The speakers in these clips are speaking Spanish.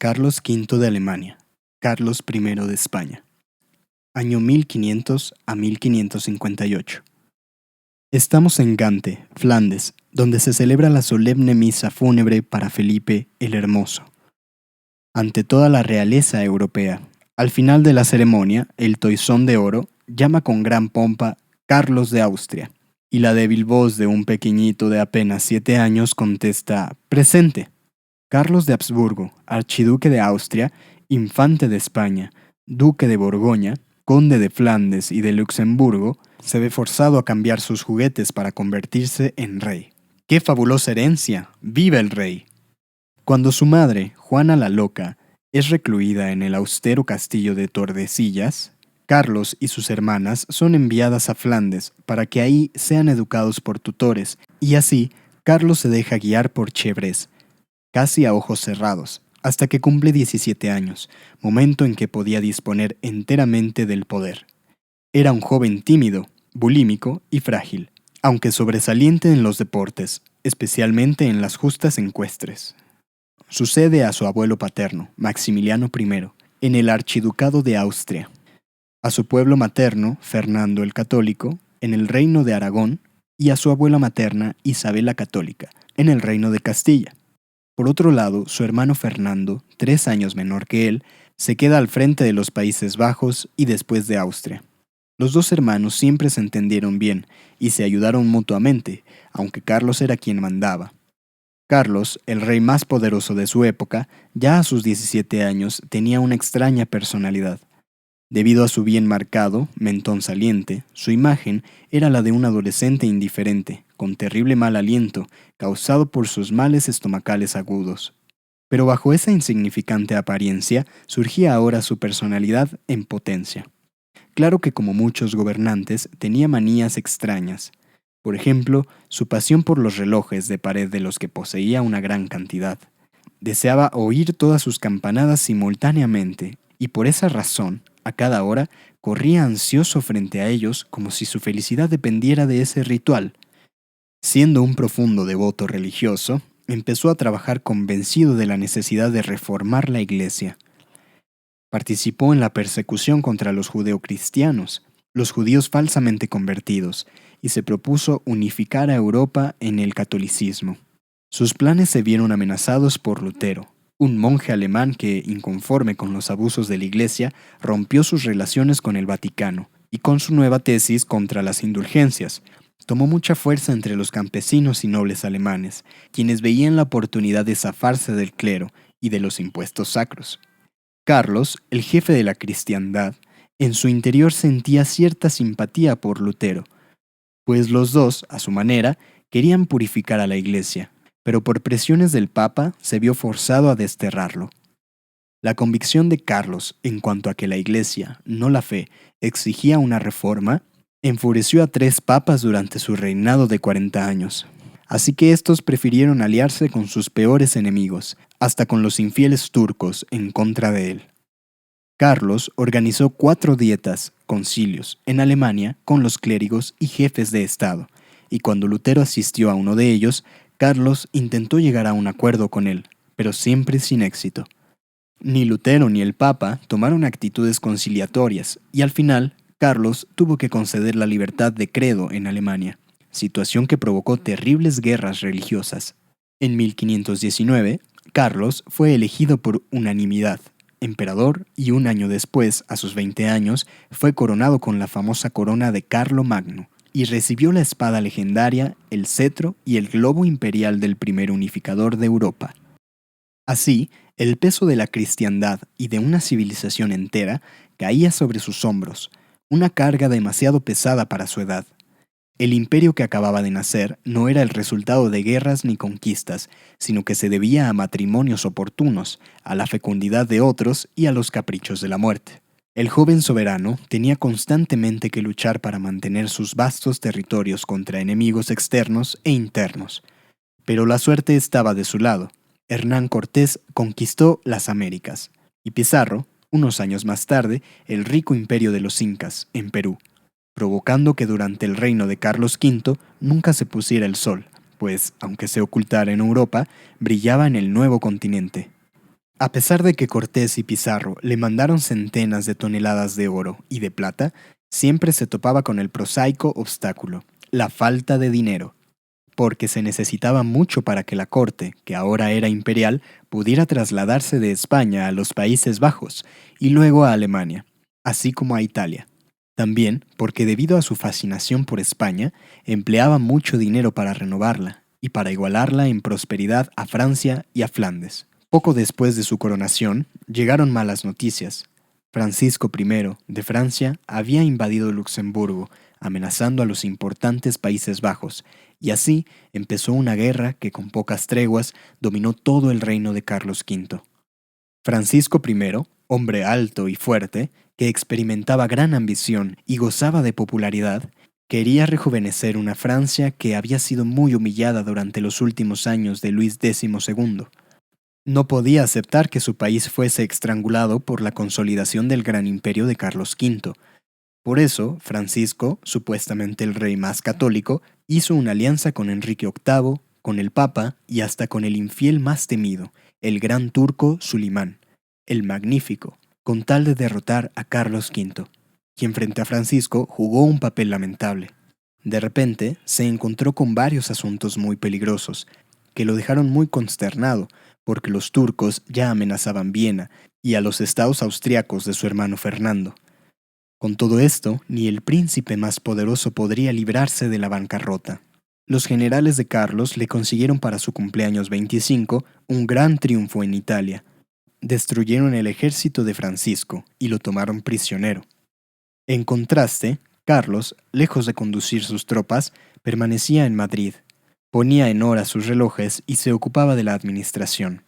Carlos V de Alemania, Carlos I de España. Año 1500 a 1558. Estamos en Gante, Flandes, donde se celebra la solemne misa fúnebre para Felipe el Hermoso. Ante toda la realeza europea, al final de la ceremonia, el toisón de oro llama con gran pompa Carlos de Austria, y la débil voz de un pequeñito de apenas 7 años contesta «Presente». Carlos de Habsburgo, archiduque de Austria, infante de España, duque de Borgoña, conde de Flandes y de Luxemburgo, se ve forzado a cambiar sus juguetes para convertirse en rey. ¡Qué fabulosa herencia! ¡Viva el rey! Cuando su madre, Juana la Loca, es recluida en el austero castillo de Tordesillas, Carlos y sus hermanas son enviadas a Flandes para que ahí sean educados por tutores, y así Carlos se deja guiar por Chevreuse, casi a ojos cerrados, hasta que cumple 17 años, momento en que podía disponer enteramente del poder. Era un joven tímido, bulímico y frágil, aunque sobresaliente en los deportes, especialmente en las justas ecuestres. Sucede a su abuelo paterno, Maximiliano I, en el Archiducado de Austria, a su pueblo materno, Fernando el Católico, en el Reino de Aragón, y a su abuela materna, Isabel la Católica, en el Reino de Castilla. Por otro lado, su hermano Fernando, 3 años menor que él, se queda al frente de los Países Bajos y después de Austria. Los dos hermanos siempre se entendieron bien y se ayudaron mutuamente, aunque Carlos era quien mandaba. Carlos, el rey más poderoso de su época, ya a sus 17 años tenía una extraña personalidad. Debido a su bien marcado, mentón saliente, su imagen era la de un adolescente indiferente, con terrible mal aliento, causado por sus males estomacales agudos. Pero bajo esa insignificante apariencia surgía ahora su personalidad en potencia. Claro que como muchos gobernantes tenía manías extrañas. Por ejemplo, su pasión por los relojes de pared de los que poseía una gran cantidad. Deseaba oír todas sus campanadas simultáneamente, y por esa razón, a cada hora, corría ansioso frente a ellos como si su felicidad dependiera de ese ritual. Siendo un profundo devoto religioso, empezó a trabajar convencido de la necesidad de reformar la Iglesia. Participó en la persecución contra los judeocristianos, los judíos falsamente convertidos, y se propuso unificar a Europa en el catolicismo. Sus planes se vieron amenazados por Lutero, un monje alemán que, inconforme con los abusos de la Iglesia, rompió sus relaciones con el Vaticano, y con su nueva tesis contra las indulgencias, tomó mucha fuerza entre los campesinos y nobles alemanes, quienes veían la oportunidad de zafarse del clero y de los impuestos sacros. Carlos, el jefe de la cristiandad, en su interior sentía cierta simpatía por Lutero, pues los dos, a su manera, querían purificar a la Iglesia, pero por presiones del Papa se vio forzado a desterrarlo. La convicción de Carlos en cuanto a que la Iglesia, no la fe, exigía una reforma, enfureció a 3 papas durante su reinado de 40 años. Así que estos prefirieron aliarse con sus peores enemigos, hasta con los infieles turcos en contra de él. Carlos organizó 4 dietas, concilios, en Alemania con los clérigos y jefes de Estado, y cuando Lutero asistió a uno de ellos, Carlos intentó llegar a un acuerdo con él, pero siempre sin éxito. Ni Lutero ni el Papa tomaron actitudes conciliatorias, y al final, Carlos tuvo que conceder la libertad de credo en Alemania, situación que provocó terribles guerras religiosas. En 1519, Carlos fue elegido por unanimidad emperador y un año después, a sus 20 años, fue coronado con la famosa corona de Carlomagno y recibió la espada legendaria, el cetro y el globo imperial del primer unificador de Europa. Así, el peso de la cristiandad y de una civilización entera caía sobre sus hombros, una carga demasiado pesada para su edad. El imperio que acababa de nacer no era el resultado de guerras ni conquistas, sino que se debía a matrimonios oportunos, a la fecundidad de otros y a los caprichos de la muerte. El joven soberano tenía constantemente que luchar para mantener sus vastos territorios contra enemigos externos e internos. Pero la suerte estaba de su lado. Hernán Cortés conquistó las Américas, y Pizarro, unos años más tarde, el rico imperio de los Incas, en Perú, provocando que durante el reino de Carlos V nunca se pusiera el sol, pues, aunque se ocultara en Europa, brillaba en el nuevo continente. A pesar de que Cortés y Pizarro le mandaron centenas de toneladas de oro y de plata, siempre se topaba con el prosaico obstáculo, la falta de dinero, porque se necesitaba mucho para que la corte, que ahora era imperial, pudiera trasladarse de España a los Países Bajos y luego a Alemania, así como a Italia. También porque debido a su fascinación por España, empleaba mucho dinero para renovarla y para igualarla en prosperidad a Francia y a Flandes. Poco después de su coronación, llegaron malas noticias. Francisco I de Francia había invadido Luxemburgo, amenazando a los importantes Países Bajos, y así empezó una guerra que con pocas treguas dominó todo el reino de Carlos V. Francisco I, hombre alto y fuerte, que experimentaba gran ambición y gozaba de popularidad, quería rejuvenecer una Francia que había sido muy humillada durante los últimos años de Luis XII. No podía aceptar que su país fuese estrangulado por la consolidación del gran imperio de Carlos V. Por eso, Francisco, supuestamente el rey más católico, hizo una alianza con Enrique VIII, con el Papa y hasta con el infiel más temido, el gran turco Sulimán, el Magnífico, con tal de derrotar a Carlos V, quien frente a Francisco jugó un papel lamentable. De repente, se encontró con varios asuntos muy peligrosos, que lo dejaron muy consternado, porque los turcos ya amenazaban Viena y a los estados austriacos de su hermano Fernando. Con todo esto, ni el príncipe más poderoso podría librarse de la bancarrota. Los generales de Carlos le consiguieron para su cumpleaños 25 un gran triunfo en Italia. Destruyeron el ejército de Francisco y lo tomaron prisionero. En contraste, Carlos, lejos de conducir sus tropas, permanecía en Madrid, ponía en hora sus relojes y se ocupaba de la administración.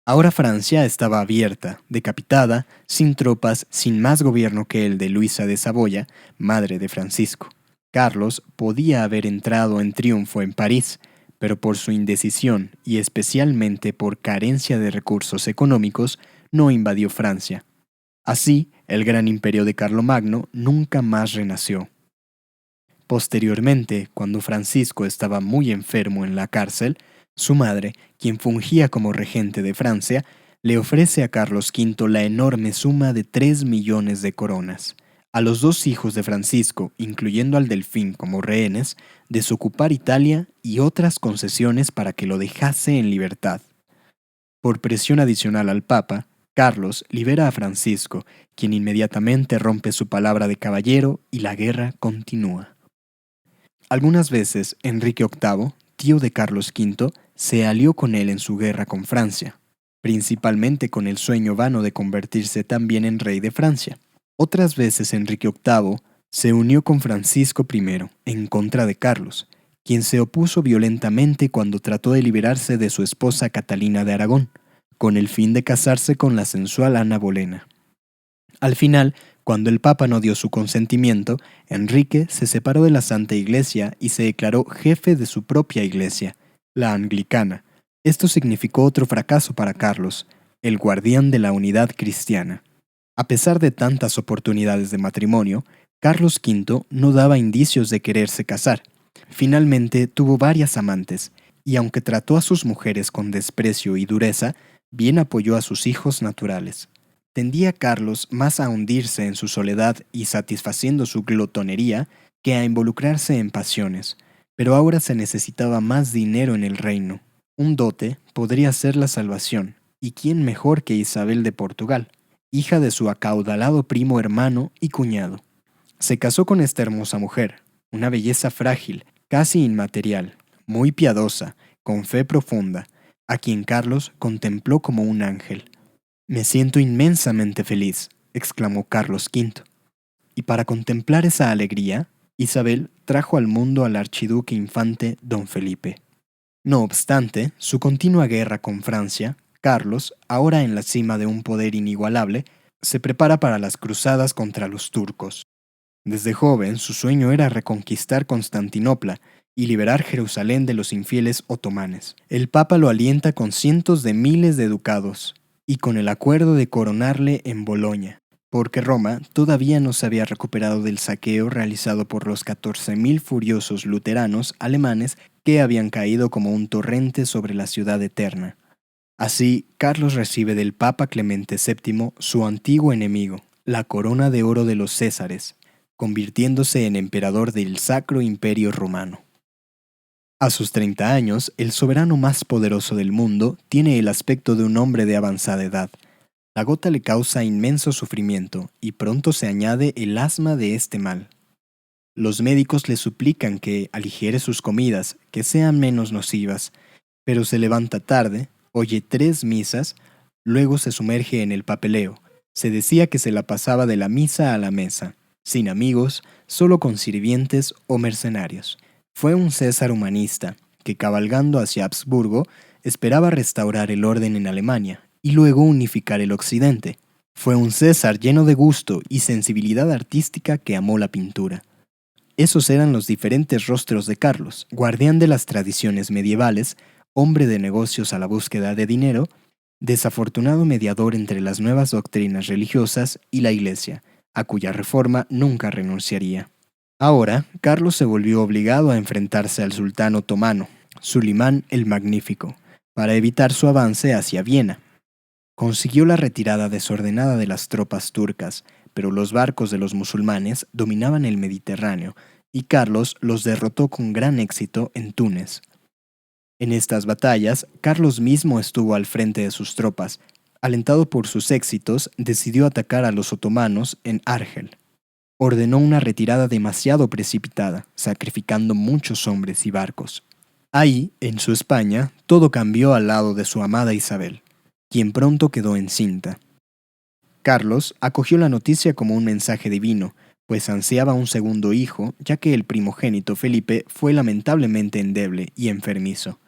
Ahora Francia estaba abierta, decapitada, sin tropas, sin más gobierno que el de Luisa de Saboya, madre de Francisco. Carlos podía haber entrado en triunfo en París, pero por su indecisión y especialmente por carencia de recursos económicos, no invadió Francia. Así, el gran imperio de Carlomagno nunca más renació. Posteriormente, cuando Francisco estaba muy enfermo en la cárcel, su madre, quien fungía como regente de Francia, le ofrece a Carlos V la enorme suma de 3 millones de coronas. A los dos hijos de Francisco, incluyendo al Delfín como rehenes, desocupar Italia y otras concesiones para que lo dejase en libertad. Por presión adicional al Papa, Carlos libera a Francisco, quien inmediatamente rompe su palabra de caballero y la guerra continúa. Algunas veces Enrique VIII, tío de Carlos V, se alió con él en su guerra con Francia, principalmente con el sueño vano de convertirse también en rey de Francia. Otras veces Enrique VIII se unió con Francisco I en contra de Carlos, quien se opuso violentamente cuando trató de liberarse de su esposa Catalina de Aragón, con el fin de casarse con la sensual Ana Bolena. Al final, cuando el Papa no dio su consentimiento, Enrique se separó de la Santa Iglesia y se declaró jefe de su propia iglesia, la anglicana. Esto significó otro fracaso para Carlos, el guardián de la unidad cristiana. A pesar de tantas oportunidades de matrimonio, Carlos V no daba indicios de quererse casar. Finalmente tuvo varias amantes, y aunque trató a sus mujeres con desprecio y dureza, bien apoyó a sus hijos naturales. Tendía Carlos más a hundirse en su soledad y satisfaciendo su glotonería que a involucrarse en pasiones, pero ahora se necesitaba más dinero en el reino. Un dote podría ser la salvación, y quién mejor que Isabel de Portugal, hija de su acaudalado primo hermano y cuñado. Se casó con esta hermosa mujer, una belleza frágil, casi inmaterial, muy piadosa, con fe profunda, a quien Carlos contempló como un ángel. «Me siento inmensamente feliz», exclamó Carlos V. Y para contemplar esa alegría, Isabel trajo al mundo al archiduque infante don Felipe. No obstante, su continua guerra con Francia, Carlos, ahora en la cima de un poder inigualable, se prepara para las cruzadas contra los turcos. Desde joven, su sueño era reconquistar Constantinopla y liberar Jerusalén de los infieles otomanes. El Papa lo alienta con cientos de miles de ducados y con el acuerdo de coronarle en Boloña, porque Roma todavía no se había recuperado del saqueo realizado por los 14.000 furiosos luteranos alemanes que habían caído como un torrente sobre la ciudad eterna. Así, Carlos recibe del Papa Clemente VII su antiguo enemigo, la corona de oro de los Césares, convirtiéndose en emperador del Sacro Imperio Romano. A sus 30 años, el soberano más poderoso del mundo tiene el aspecto de un hombre de avanzada edad. La gota le causa inmenso sufrimiento y pronto se añade el asma de este mal. Los médicos le suplican que aligere sus comidas, que sean menos nocivas, pero se levanta tarde, oye 3 misas, luego se sumerge en el papeleo. Se decía que se la pasaba de la misa a la mesa, sin amigos, solo con sirvientes o mercenarios. Fue un César humanista, que cabalgando hacia Habsburgo, esperaba restaurar el orden en Alemania y luego unificar el occidente. Fue un César lleno de gusto y sensibilidad artística que amó la pintura. Esos eran los diferentes rostros de Carlos, guardián de las tradiciones medievales, hombre de negocios a la búsqueda de dinero, desafortunado mediador entre las nuevas doctrinas religiosas y la Iglesia, a cuya reforma nunca renunciaría. Ahora, Carlos se volvió obligado a enfrentarse al sultán otomano, Sulimán el Magnífico, para evitar su avance hacia Viena. Consiguió la retirada desordenada de las tropas turcas, pero los barcos de los musulmanes dominaban el Mediterráneo y Carlos los derrotó con gran éxito en Túnez. En estas batallas, Carlos mismo estuvo al frente de sus tropas. Alentado por sus éxitos, decidió atacar a los otomanos en Argel. Ordenó una retirada demasiado precipitada, sacrificando muchos hombres y barcos. Ahí, en su España, todo cambió al lado de su amada Isabel, quien pronto quedó encinta. Carlos acogió la noticia como un mensaje divino, pues ansiaba un segundo hijo, ya que el primogénito Felipe fue lamentablemente endeble y enfermizo.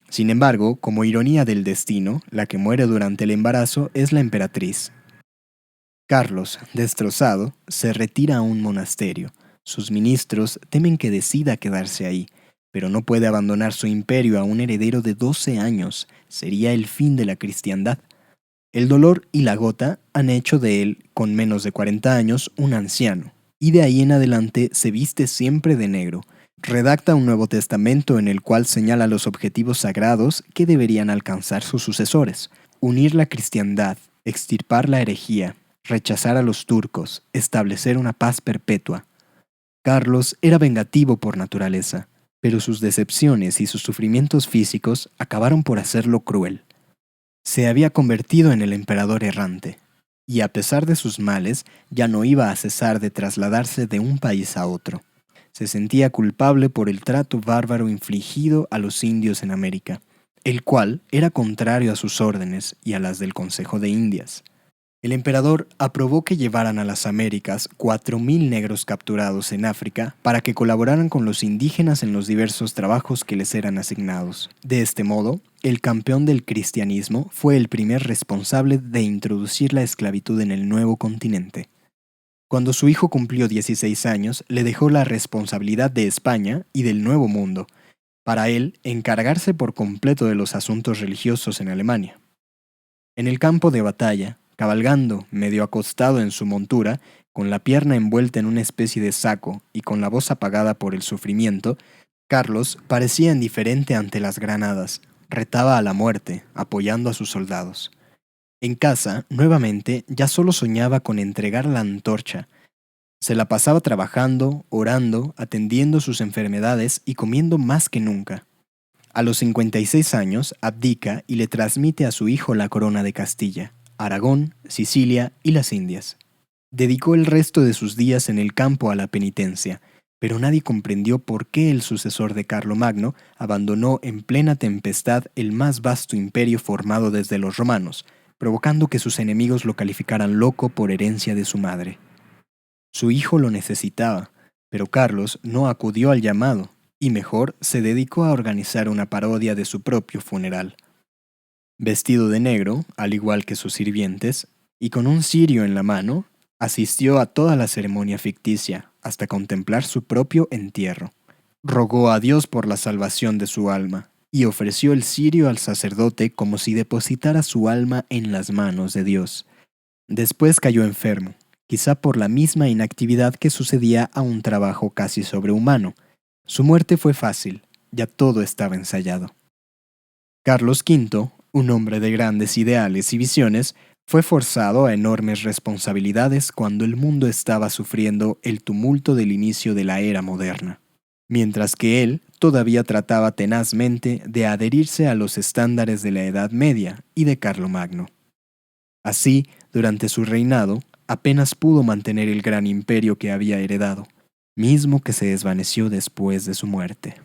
Sin embargo, como ironía del destino, la que muere durante el embarazo es la emperatriz. Carlos, destrozado, se retira a un monasterio. Sus ministros temen que decida quedarse ahí, pero no puede abandonar su imperio a un heredero de 12 años. Sería el fin de la cristiandad. El dolor y la gota han hecho de él, con menos de 40 años, un anciano, y de ahí en adelante se viste siempre de negro. Redacta un Nuevo Testamento en el cual señala los objetivos sagrados que deberían alcanzar sus sucesores: unir la cristiandad, extirpar la herejía, rechazar a los turcos, establecer una paz perpetua. Carlos era vengativo por naturaleza, pero sus decepciones y sus sufrimientos físicos acabaron por hacerlo cruel. Se había convertido en el emperador errante, y a pesar de sus males, ya no iba a cesar de trasladarse de un país a otro. Se sentía culpable por el trato bárbaro infligido a los indios en América, el cual era contrario a sus órdenes y a las del Consejo de Indias. El emperador aprobó que llevaran a las Américas 4.000 negros capturados en África para que colaboraran con los indígenas en los diversos trabajos que les eran asignados. De este modo, el campeón del cristianismo fue el primer responsable de introducir la esclavitud en el nuevo continente. Cuando su hijo cumplió 16 años, le dejó la responsabilidad de España y del Nuevo Mundo, para él encargarse por completo de los asuntos religiosos en Alemania. En el campo de batalla, cabalgando, medio acostado en su montura, con la pierna envuelta en una especie de saco y con la voz apagada por el sufrimiento, Carlos parecía indiferente ante las granadas, retaba a la muerte, apoyando a sus soldados. En casa, nuevamente, ya solo soñaba con entregar la antorcha. Se la pasaba trabajando, orando, atendiendo sus enfermedades y comiendo más que nunca. A los 56 años, abdica y le transmite a su hijo la corona de Castilla, Aragón, Sicilia y las Indias. Dedicó el resto de sus días en el campo a la penitencia, pero nadie comprendió por qué el sucesor de Carlomagno abandonó en plena tempestad el más vasto imperio formado desde los romanos, provocando que sus enemigos lo calificaran loco por herencia de su madre. Su hijo lo necesitaba, pero Carlos no acudió al llamado, y mejor se dedicó a organizar una parodia de su propio funeral. Vestido de negro, al igual que sus sirvientes, y con un cirio en la mano, asistió a toda la ceremonia ficticia, hasta contemplar su propio entierro. Rogó a Dios por la salvación de su alma, y ofreció el cirio al sacerdote como si depositara su alma en las manos de Dios. Después cayó enfermo, quizá por la misma inactividad que sucedía a un trabajo casi sobrehumano. Su muerte fue fácil, ya todo estaba ensayado. Carlos V, Un hombre de grandes ideales y visiones, fue forzado a enormes responsabilidades cuando el mundo estaba sufriendo el tumulto del inicio de la era moderna, mientras que él todavía trataba tenazmente de adherirse a los estándares de la Edad Media y de Carlomagno. Así, durante su reinado, apenas pudo mantener el gran imperio que había heredado, mismo que se desvaneció después de su muerte.